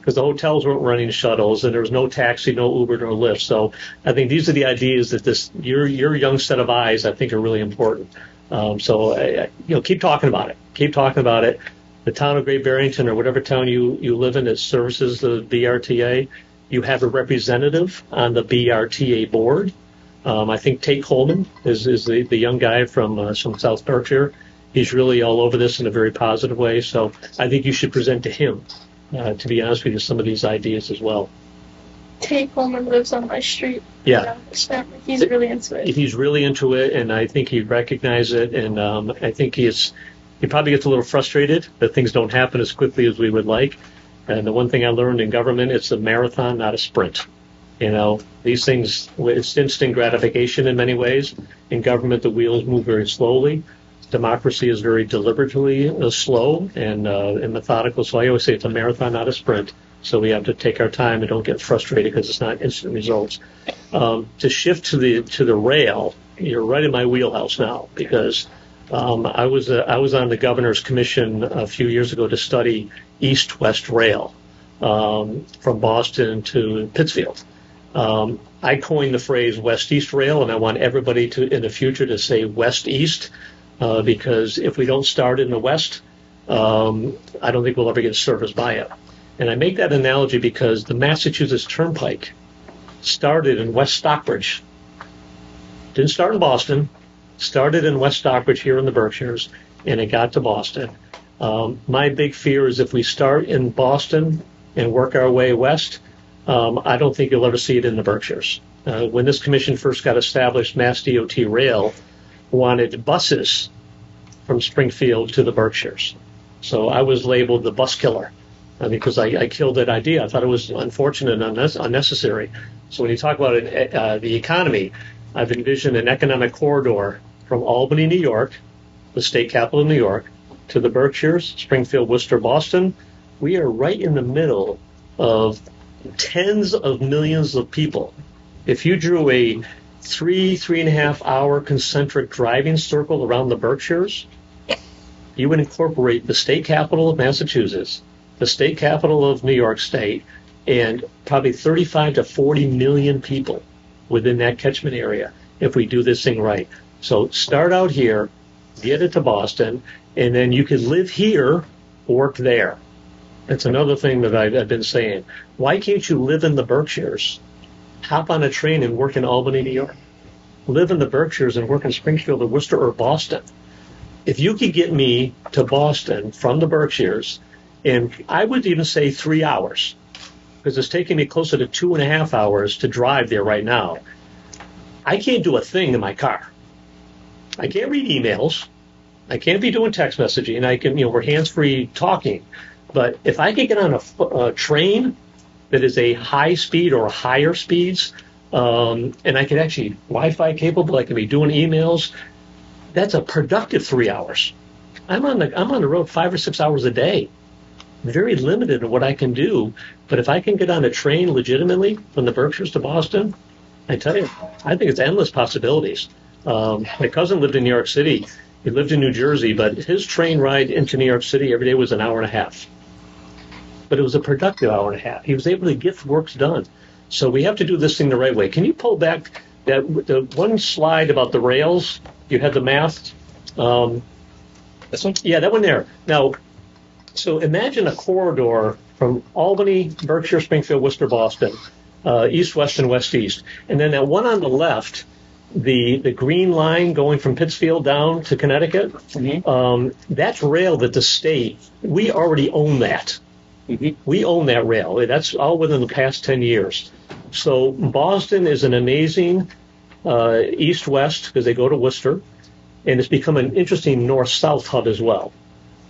because the hotels weren't running shuttles and there was no taxi, no Uber, no Lyft. So I think these are the ideas that your young set of eyes, I think, are really important. Keep talking about it. Keep talking about it. The town of Great Barrington or whatever town you live in that services the BRTA, you have a representative on the BRTA board. I think Tate Coleman is the young guy from South Berkshire. He's really all over this in a very positive way. So I think you should present to him, to be honest with you, some of these ideas as well. Tate Coleman lives on my street. Yeah. He's really into it. He's really into it, and I think he'd recognize it. And I think he probably gets a little frustrated that things don't happen as quickly as we would like. And the one thing I learned in government, it's a marathon, not a sprint. These things, it's instant gratification in many ways. In government, the wheels move very slowly. Democracy is very deliberately slow and methodical. So I always say it's a marathon, not a sprint. So we have to take our time and don't get frustrated because it's not instant results. To shift to the rail, you're right in my wheelhouse now because I was on the governor's commission a few years ago to study east-west rail from Boston to Pittsfield. I coined the phrase west-east rail, and I want everybody to in the future to say west-east because if we don't start in the west, I don't think we'll ever get service by it. And I make that analogy because the Massachusetts Turnpike started in West Stockbridge. Didn't start in Boston, Started in West Stockbridge here in the Berkshires, and it got to Boston. My big fear is if we start in Boston and work our way west, I don't think you'll ever see it in the Berkshires. When this commission first got established, Mass DOT Rail wanted buses from Springfield to the Berkshires. So I was labeled the bus killer because I killed that idea. I thought it was unfortunate and unnecessary. So when you talk about the economy, I've envisioned an economic corridor from Albany, New York, the state capital of New York, to the Berkshires, Springfield, Worcester, Boston. We are right in the middle of tens of millions of people. If you drew a 3.5 hour concentric driving circle around the Berkshires, you would incorporate the state capital of Massachusetts, the state capital of New York State, and probably 35 to 40 million people within that catchment area if we do this thing right. So start out here, get it to Boston, and then you could live here, work there. That's another thing that I've been saying. Why can't you live in the Berkshires, hop on a train and work in Albany, New York? Live in the Berkshires and work in Springfield or Worcester or Boston. If you could get me to Boston from the Berkshires, and I would even say 3 hours, because it's taking me closer to 2.5 hours to drive there right now. I can't do a thing in my car. I can't read emails. I can't be doing text messaging. I can, we're hands-free talking. But if I can get on a train that is a high speed or higher speeds, and I can actually Wi-Fi capable, I can be doing emails, that's a productive 3 hours. I'm on the road 5 or 6 hours a day. Very limited in what I can do. But if I can get on a train legitimately from the Berkshires to Boston, I tell you, I think it's endless possibilities. My cousin lived in New York City. He lived in New Jersey, but his train ride into New York City every day was an hour and a half. But it was a productive hour and a half. He was able to get work done. So we have to do this thing the right way. Can you pull back the one slide about the rails? You had the math. This one? Yeah, that one there. Now, so imagine a corridor from Albany, Berkshire, Springfield, Worcester, Boston, east, west, and west, east. And then that one on the left, the green line going from Pittsfield down to Connecticut, that's rail that the state, we already own that. We own that rail. That's all within the past 10 years. So Boston is an amazing east-west because they go to Worcester, and it's become an interesting north-south hub as well.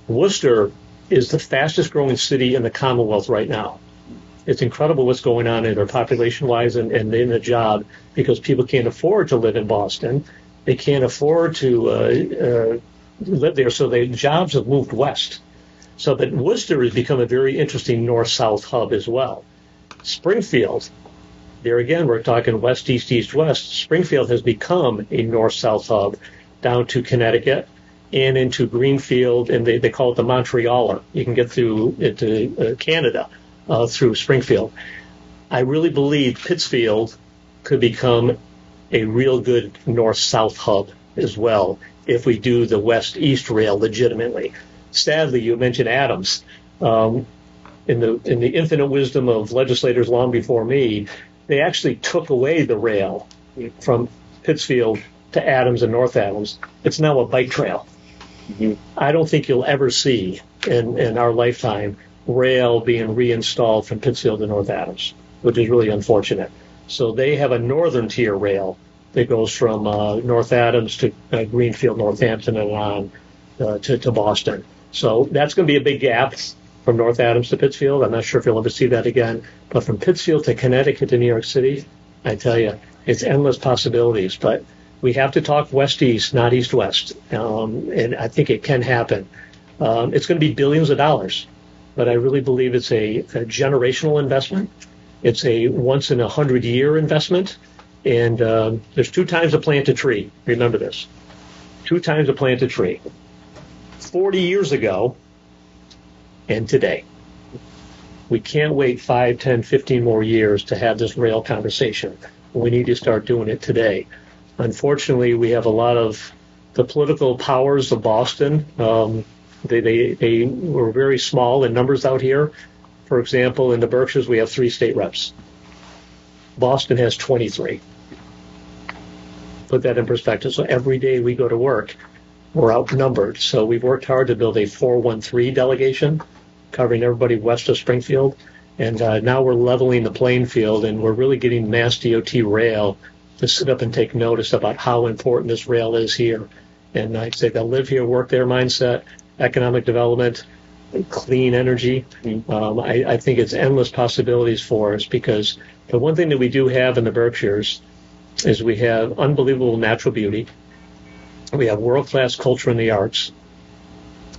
Worcester is the fastest growing city in the Commonwealth right now. It's incredible what's going on in there population-wise and in the job because people can't afford to live in Boston. They can't afford to live there, so the jobs have moved west. So, but Worcester has become a very interesting north-south hub as well. Springfield, there again, we're talking west, east, east, west. Springfield has become a north-south hub down to Connecticut and into Greenfield, and they call it the Montrealer. You can get through into Canada through Springfield. I really believe Pittsfield could become a real good north-south hub as well if we do the west-east rail legitimately. Sadly, you mentioned Adams. In the infinite wisdom of legislators long before me, they actually took away the rail from Pittsfield to Adams and North Adams. It's now a bike trail. I don't think you'll ever see in our lifetime rail being reinstalled from Pittsfield to North Adams, which is really unfortunate. So they have a northern tier rail that goes from North Adams to Greenfield, Northampton, and on to Boston. So that's going to be a big gap from North Adams to Pittsfield. I'm not sure if you'll ever see that again. But from Pittsfield to Connecticut to New York City, I tell you, it's endless possibilities. But we have to talk west-east, not east-west. And I think it can happen. It's going to be billions of dollars. But I really believe it's a generational investment. It's a once-in-a-100-year investment. And there's 2 times to plant a tree. Remember this. 2 times to plant a tree. 40 years ago and today. We can't wait 5, 10, 15 more years to have this rail conversation. We need to start doing it today. Unfortunately, we have a lot of the political powers of Boston. They were very small in numbers out here. For example, in the Berkshires, we have 3 state reps. Boston has 23. put that in perspective. So every day we go to work, we're outnumbered. So we've worked hard to build a 413 delegation covering everybody west of Springfield. And now we're leveling the playing field, and we're really getting Mass DOT rail to sit up and take notice about how important this rail is here. And I'd say they'll live here, work their mindset, economic development, clean energy. I think it's endless possibilities for us, because the one thing that we do have in the Berkshires is we have unbelievable natural beauty. We have world-class culture in the arts.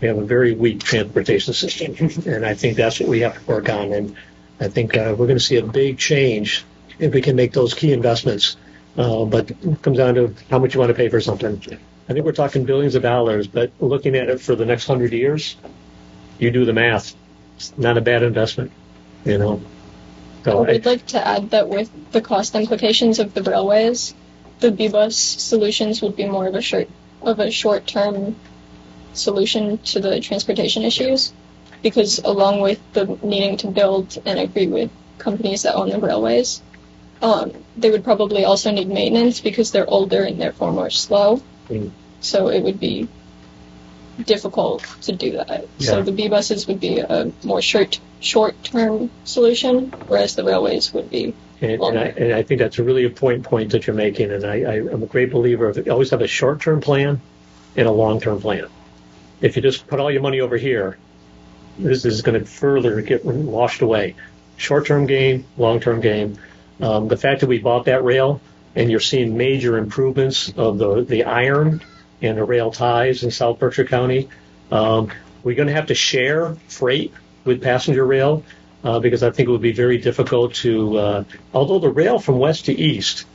We have a very weak transportation system, and I think that's what we have to work on. And I think we're going to see a big change if we can make those key investments. But it comes down to how much you want to pay for something. I think we're talking billions of dollars, but looking at it for the next 100 years, you do the math. It's not a bad investment, you know. So We'd like to add that with the cost implications of the railways, the B-bus solutions would be more of a short-term solution to the transportation issues, because along with the needing to build and agree with companies that own the railways, they would probably also need maintenance because they're older and therefore more slow. So it would be difficult to do that. Yeah. So the B-buses would be a more short-term solution, whereas the railways would be longer. And I think that's a really important point that you're making, and I'm a great believer of always have a short-term plan and a long-term plan. If you just put all your money over here, this is going to further get washed away. Short-term gain, long-term gain. The fact that we bought that rail, and you're seeing major improvements of the iron and the rail ties in South Berkshire County. We're going to have to share freight with passenger rail, because I think it would be very difficult to, although the rail from west to east,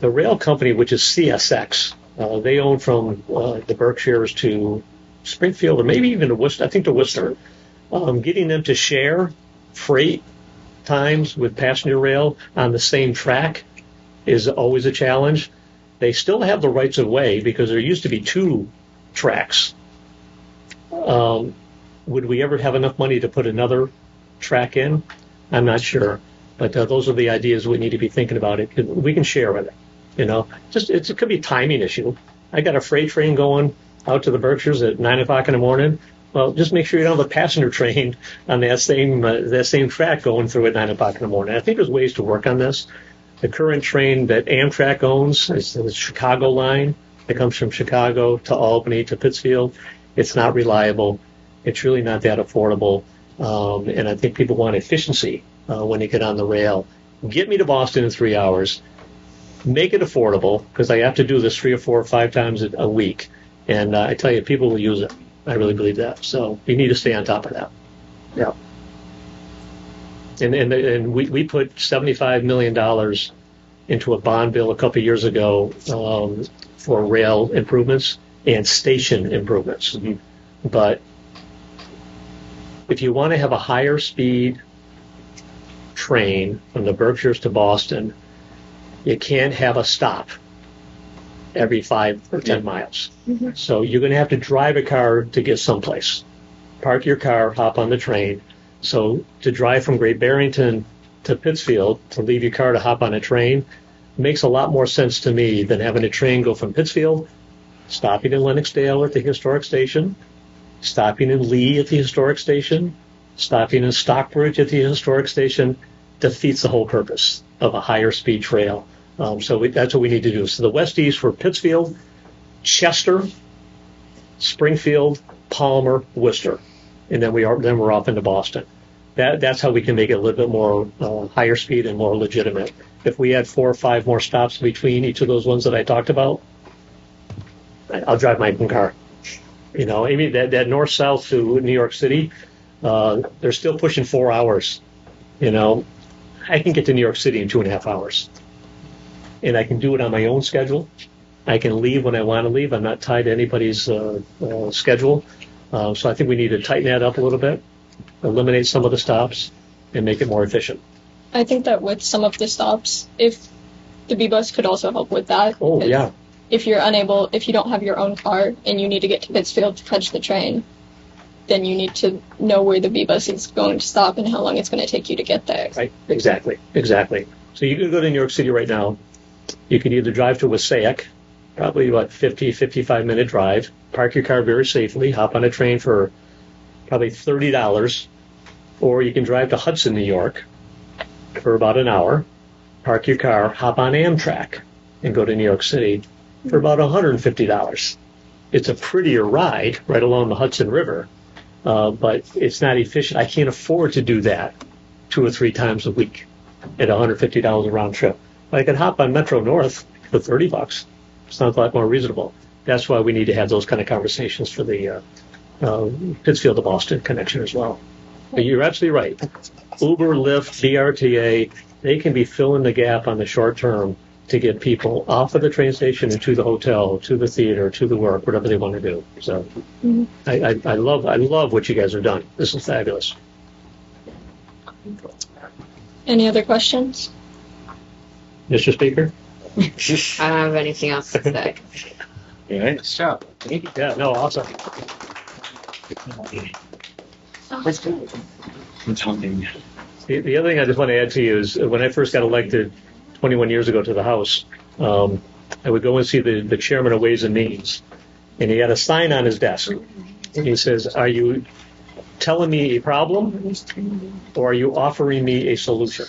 the rail company, which is CSX, they own from the Berkshires to Springfield, or maybe even to Worcester, I think to Worcester, getting them to share freight times with passenger rail on the same track is always a challenge. They still have the rights of way because there used to be 2 tracks. Would we ever have enough money to put another track in? I'm not sure. But those are the ideas we need to be thinking about. We can share with it. You know, it could be a timing issue. I got a freight train going out to the Berkshires at 9 o'clock in the morning. Well, just make sure you don't have a passenger train on that same track going through at 9 o'clock in the morning. I think there's ways to work on this. The current train that Amtrak owns is the Chicago line. It comes from Chicago to Albany to Pittsfield. It's not reliable. It's really not that affordable. And I think people want efficiency when they get on the rail. Get me to Boston in 3 hours. Make it affordable, because I have to do this 3 or 4 or 5 times a week. And I tell you, people will use it. I really believe that. So you need to stay on top of that. Yeah. And we put $75 million into a bond bill a couple of years ago for rail improvements and station improvements. Mm-hmm. But if you want to have a higher speed train from the Berkshires to Boston, you can't have a stop every 5 or 10 miles. Mm-hmm. So you're going to have to drive a car to get someplace. Park your car, hop on the train. So to drive from Great Barrington to Pittsfield, to leave your car to hop on a train, makes a lot more sense to me than having a train go from Pittsfield, stopping in Lennoxdale at the historic station, stopping in Lee at the historic station, stopping in Stockbridge at the historic station. Defeats the whole purpose of a higher speed trail. So that's what we need to do. So the west-east for Pittsfield, Chester, Springfield, Palmer, Worcester, and then we're off into Boston. That's how we can make it a little bit more higher speed and more legitimate. If we had 4 or 5 more stops between each of those ones that I talked about, I'll drive my own car. You know, I mean that north-south to New York City, they're still pushing 4 hours. You know, I can get to New York City in 2.5 hours. And I can do it on my own schedule. I can leave when I want to leave. I'm not tied to anybody's schedule. So I think we need to tighten that up a little bit, eliminate some of the stops, and make it more efficient. I think that with some of the stops, if the B-bus could also help with that. Oh, yeah. If you don't have your own car and you need to get to Pittsfield to catch the train, then you need to know where the B-bus is going to stop and how long it's going to take you to get there. Right, exactly. So you could go to New York City right now. You could either drive to Wassaic probably about 50, 55-minute drive. Park your car very safely. Hop on a train for probably $30. Or you can drive to Hudson, New York for about an hour. Park your car, hop on Amtrak, and go to New York City for about $150. It's a prettier ride right along the Hudson River, but it's not efficient. I can't afford to do that 2 or 3 times a week at $150 a round trip. I could hop on Metro North for $30. Sounds a lot more reasonable. That's why we need to have those kind of conversations for the Pittsfield to Boston connection as well. But you're absolutely right. Uber, Lyft, BRTA, they can be filling the gap on the short term to get people off of the train station and to the hotel, to the theater, to the work, whatever they want to do. So I love what you guys have done. This is fabulous. Any other questions? Mr. Speaker? I don't have anything else to say. All right. Nice job. Thank you. Yeah, no, awesome. I'm talking. The other thing I just want to add to you is when I first got elected 21 years ago to the House, I would go and see the chairman of Ways and Means, and he had a sign on his desk, and he says, "Are you telling me a problem, or are you offering me a solution?"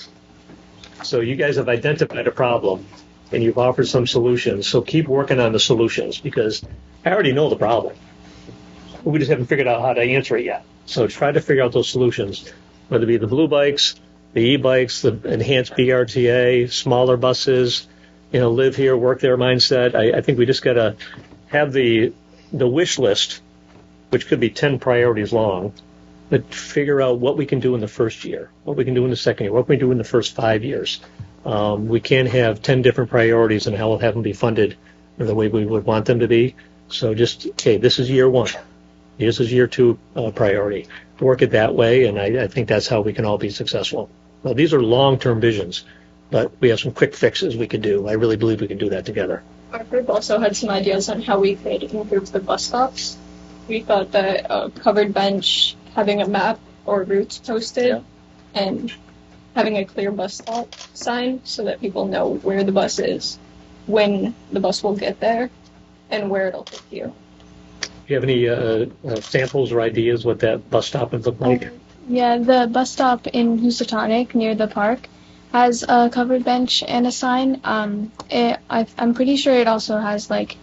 So you guys have identified a problem, and you've offered some solutions. So keep working on the solutions, because I already know the problem. We just haven't figured out how to answer it yet. So try to figure out those solutions, whether it be the blue bikes, the e-bikes, the enhanced BRTA, smaller buses, live here, work there mindset. I think we just got to have the wish list, which could be 10 priorities long, but figure out what we can do in the first year, what we can do in the second year, what we can do in the first 5 years. We can't have 10 different priorities and have them be funded the way we would want them to be. So just, okay, this is year 1. This is year 2 priority. Work it that way, and I think that's how we can all be successful. Well, these are long-term visions, but we have some quick fixes we could do. I really believe we can do that together. Our group also had some ideas on how we could improve the bus stops. We thought that a covered bench, having a map or routes posted, and having a clear bus stop sign so that people know where the bus is, when the bus will get there, and where it'll take you. Do you have any samples or ideas what that bus stop would look like? Yeah, the bus stop in Housatonic near the park has a covered bench and a sign. I'm pretty sure it also has like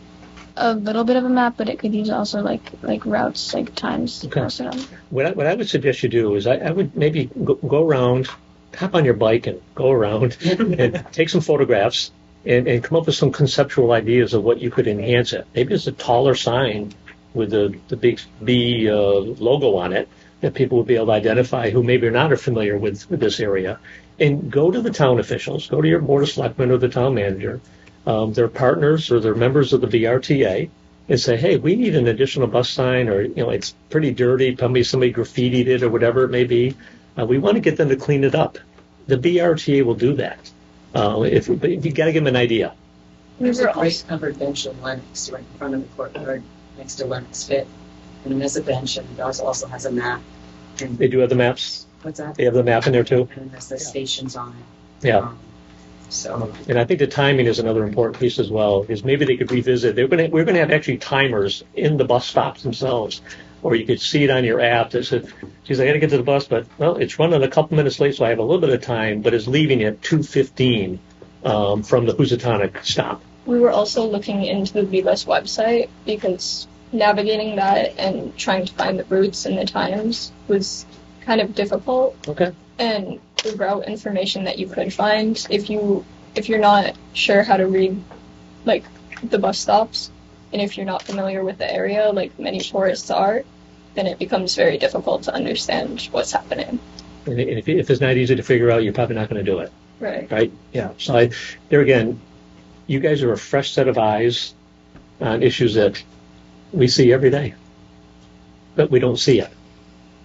a little bit of a map, but it could use also like routes, like times. Okay. Also. What I would suggest you do is I would maybe go around, hop on your bike and go around and take some photographs and come up with some conceptual ideas of what you could enhance it. Maybe it's a taller sign with the big B logo on it that people would be able to identify who maybe are not familiar with this area. And go to the town officials, go to your board of selectmen or the town manager, their partners or their members of the BRTA, and say, hey, we need an additional bus sign, or it's pretty dirty, probably somebody graffitied it or whatever it may be. We want to get them to clean it up. The BRTA will do that. If you got to give them an idea. There's a great covered bench in Lennox right in front of the courtyard next to Lennox Fit. And it has a bench, and it also has a map. And They do have the maps? what's that? They have the map in there too? And it has the stations on it. Yeah. So And I think the timing is another important piece as well, is maybe they could revisit. We're going to have actually timers in the bus stops themselves, or you could see it on your app that says, geez, I got to get to the bus, but, well, it's running a couple minutes late, so I have a little bit of time, but it's leaving at 2:15 from the Housatonic stop. We were also looking into the VBus website because navigating that and trying to find the routes and the times was kind of difficult. Okay. And the route information that you could find, if you're not sure how to read like the bus stops, and if you're not familiar with the area like many tourists are, then it becomes very difficult to understand what's happening. And if it's not easy to figure out, you're probably not going to do it. Right. Right? Yeah. So there again, you guys are a fresh set of eyes on issues that we see every day, but we don't see it.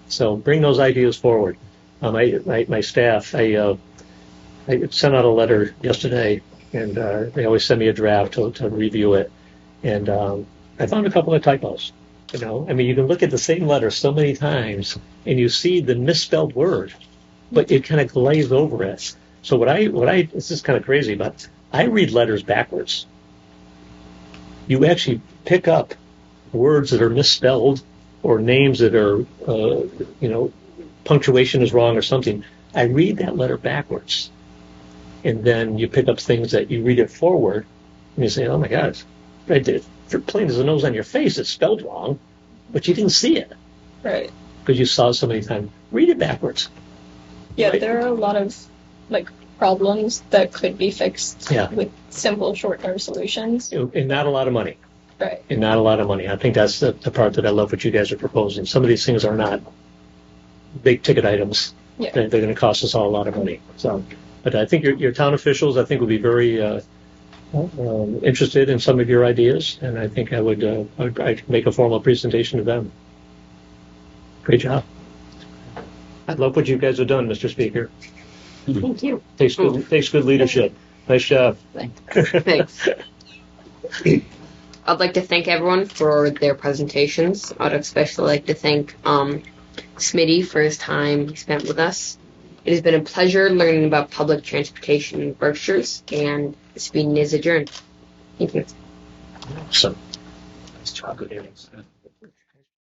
So bring those ideas forward. My staff, I sent out a letter yesterday, and they always send me a draft to review it. And I found a couple of typos. You can look at the same letter so many times, and you see the misspelled word, but it kind of glazed over it. So what I this is kind of crazy, but I read letters backwards. you actually pick up words that are misspelled or names that are, punctuation is wrong or something. I read that letter backwards. And then you pick up things that you read it forward, and you say, oh my God, right there, plain as the nose on your face, it's spelled wrong, but you didn't see it. Right. Because you saw it so many times. Read it backwards. Yeah, Right. there are a lot of problems that could be fixed Yeah. with simple short-term solutions. And not a lot of money. Right. And not a lot of money. I think that's the part that I love what you guys are proposing. Some of these things are not big ticket items. Yeah. They're going to cost us all a lot of money. So, but I think your town officials, I think, will be very interested in some of your ideas, and I think I'd make a formal presentation to them. Great job. I love what you guys have done, Mr. Speaker. Thank you. Takes good leadership. Nice job. Thanks. I'd like to thank everyone for their presentations. I'd especially like to thank Smitty for his time he spent with us. It has been a pleasure learning about public transportation in Berkshires, and this meeting is adjourned. Thank you. Awesome. Nice job. Good evenings.